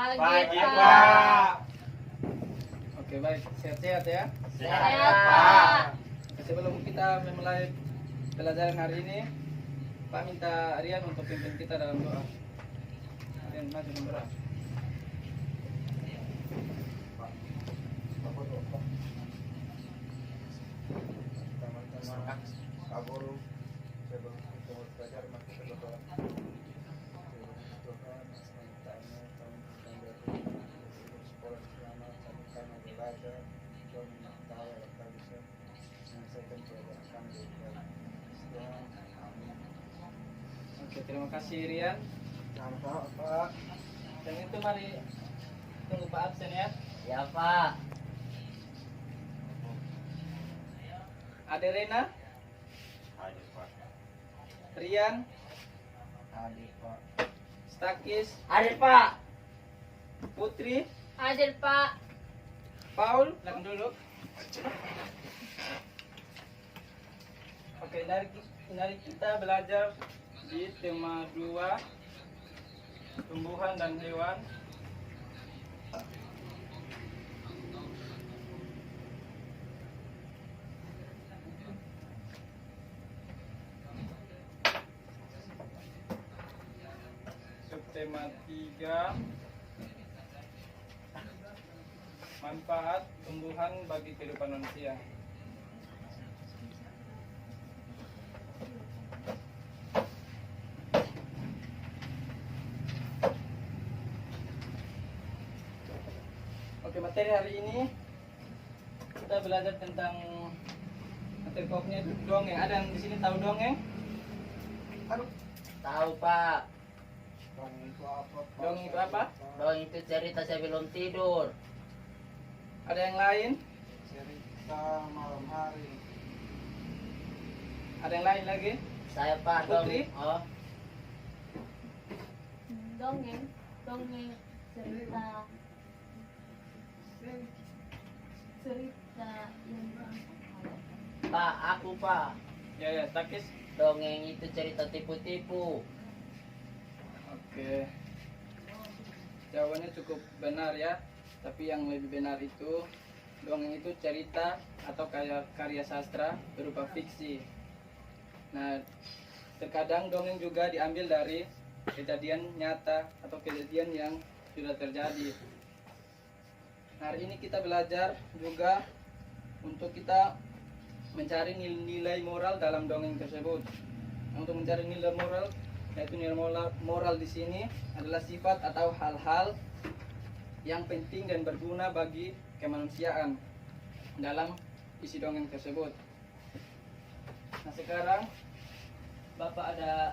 Pagi, Pak. Oke, baik. Sehat-sehat ya. Sehat, Pak. Sebelum kita memulai pelajaran hari ini, Pak minta Rian untuk pimpin kita dalam doa. Rian, maju berdoa. Teman-teman kaburu sebelum kita belajar maka kita berdoa. Tuhan, sementara kami dari sekolah selama kami belajar dan tahu kita bisa menyelesaikan pelajaran kami dengan Tuhan. Amin. Oke, terima kasih Rian. Sama-sama Pak. Dan itu mari tunggu Pak absen ya. Ya, Pak. Ade Rena, Hadir Pak. Rian, Hadir Pak. Stakis, Hadir, Pak. Putri, Hadir Pak. Paul, belakang dulu. Oke, dari kita belajar di tema 2 tumbuhan dan hewan. Subtema 3 manfaat tumbuhan bagi kehidupan manusia. Oke, materi hari ini kita belajar tentang materi pokoknya itu dongeng. Ada yang di sini tahu dongeng? Tahu, Pak. Dongeng itu apa? Pak? Dongeng itu apa? Dong itu cerita saya belum tidur. Ada yang lain? Cerita malam hari. Ada yang lain lagi? Saya, Pak. Putri? Oh, Dongeng cerita yang Pak, aku, Pak. Ya, Takis. Dongeng itu cerita tipu-tipu. Oke. Jawabannya cukup benar ya. Tapi yang lebih benar itu dongeng itu cerita atau karya sastra berupa fiksi. Nah, terkadang dongeng juga diambil dari kejadian nyata atau kejadian yang sudah terjadi. Nah, hari ini kita belajar juga untuk kita mencari nilai moral dalam dongeng tersebut. Nah, untuk mencari nilai moral, yaitu nilai moral di sini adalah sifat atau hal-hal yang penting dan berguna bagi kemanusiaan dalam isi dongeng tersebut. Nah, sekarang Bapak ada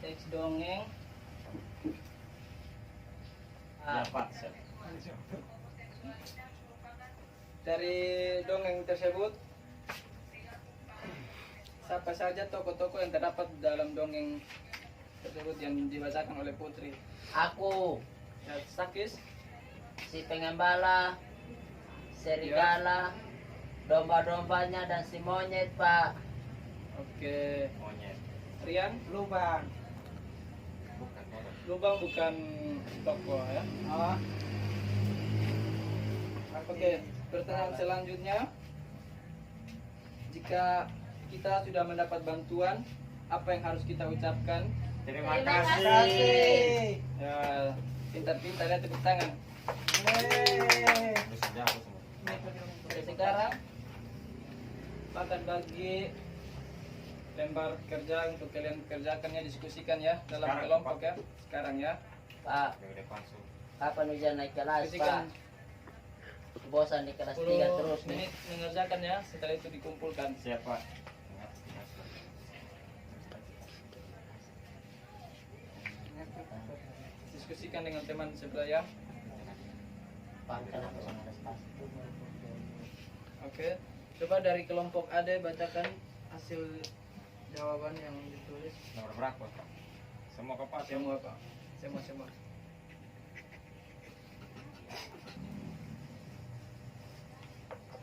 teks dongeng. Pak. Dari dongeng tersebut, siapa saja tokoh-tokoh yang terdapat dalam dongeng tersebut yang dibacakan oleh Putri? Aku, Ya, Sakis, si pengembala, serigala, domba-dombanya dan si monyet, Pak. oke. Monyet. Rian, Lubang. lubang bukan tokoh ya. Ah. Oke, pertanyaan selanjutnya, jika kita sudah mendapat bantuan, apa yang harus kita ucapkan? Terima Terima kasih. Ya, pintar-pintar ya, tepuk tangan. Yeay. Oke, sekarang akan bagi lembar kerja untuk kalian kerjakannya, diskusikan ya dalam Sekarang, kelompok Pak. ya. Sekarang ya. Pak, kapan ujian naik kelas, Diskusikan Pak? Bosan di kelas 3 10 terus nih. menit mengerjakan ya, setelah itu dikumpulkan. Siapa? Diskusikan dengan teman sebelah ya. Pak, kenapa sama ada tas? Oke, coba dari kelompok Ade bacakan hasil jawaban yang ditulis. Nomor berapa, Pak? Semua ke Pak? Semua Pak, semua.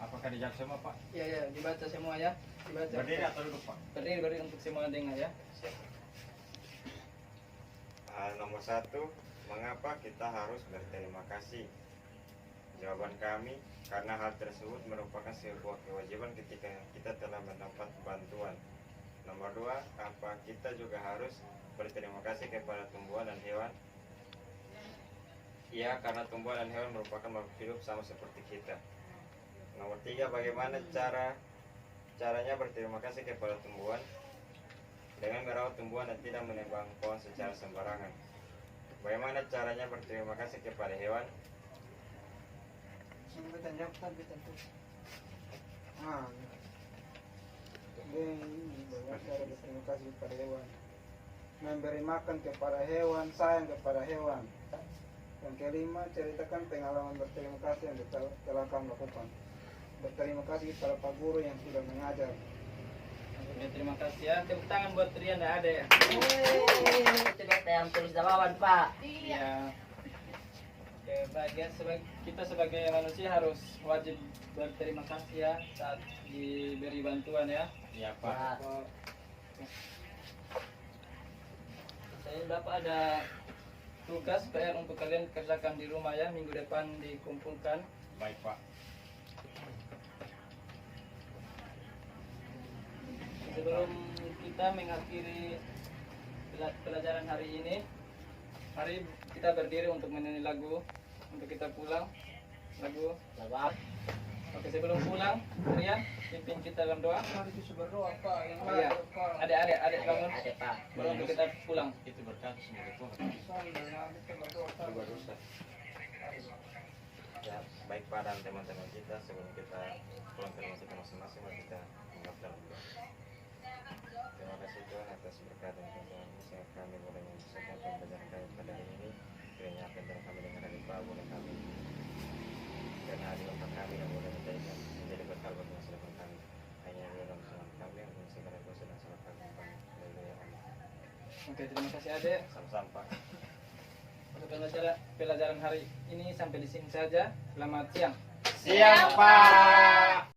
Apakah dijawab semua, Pak? Ya, dibaca semua ya. Dibaca. Berdiri atau duduk, Pak? Berdiri untuk semua dengar ya. Nomor 1 Mengapa kita harus berterima kasih? Jawaban kami, karena hal tersebut merupakan sebuah kewajiban ketika kita telah mendapat bantuan. Nomor 2, apa kita juga harus berterima kasih kepada tumbuhan dan hewan? Ya, karena tumbuhan dan hewan merupakan makhluk hidup sama seperti kita. Nomor 3, bagaimana caranya berterima kasih kepada tumbuhan? Dengan merawat tumbuhan dan tidak menebang pohon secara sembarangan. Bagaimana caranya berterima kasih kepada hewan? Kita jawab tapi tentu. Ah, ini bahwa cara berterima kasih kepada hewan. Memberi makan kepada hewan, sayang kepada hewan. Yang kelima, ceritakan pengalaman berterima kasih yang telah kamu lakukan. Berterima kasih kepada Pak Guru yang sudah mengajar. Oke, terima kasih ya. Tepuk tangan buat Rian dan Ade. Coba yang tulis jawaban Pak. Iya. Oke, baik ya. Kita sebagai manusia harus wajib berterima kasih ya saat diberi bantuan ya. Ya Pak. Saya Bapak ada tugas PR untuk kalian kerjakan di rumah ya. Minggu depan dikumpulkan. Baik Pak. Sebelum kita mengakhiri pelajaran hari ini, mari kita berdiri untuk menyanyi lagu untuk kita pulang. Lagu. Jawab. Oke, sebelum pulang, Rian pimpin kita dalam doa. Mari kita berdoa Pak. Yang Iya. Adik bangun. Ada Pak. Boleh untuk kita pulang. Itu berkat semoga Tuhan. kita berdoa. Berdosa. Ya, baik Pak dan teman-teman kita, sebelum kita pulang ke rumah kita masing-masing, mari kita menghadap dalam doa. Terima kasih Tuhan atas berkat dan bantuan yang kami boleh menyelesaikan pembelajaran kami pada hari ini. Kiranya apa yang telah kami dengar dari Pak boleh kami karena adil untuk kami yang boleh menjadi bekal bagi masa depan kami. Hanya dalam Tuhan kami yang segala dosa dan salah kami. Haleluya. Amin. Oke, terima kasih Ade. Sama-sama Pak. Untuk pelajaran hari ini sampai di sini saja. Selamat siang. Siap Pak.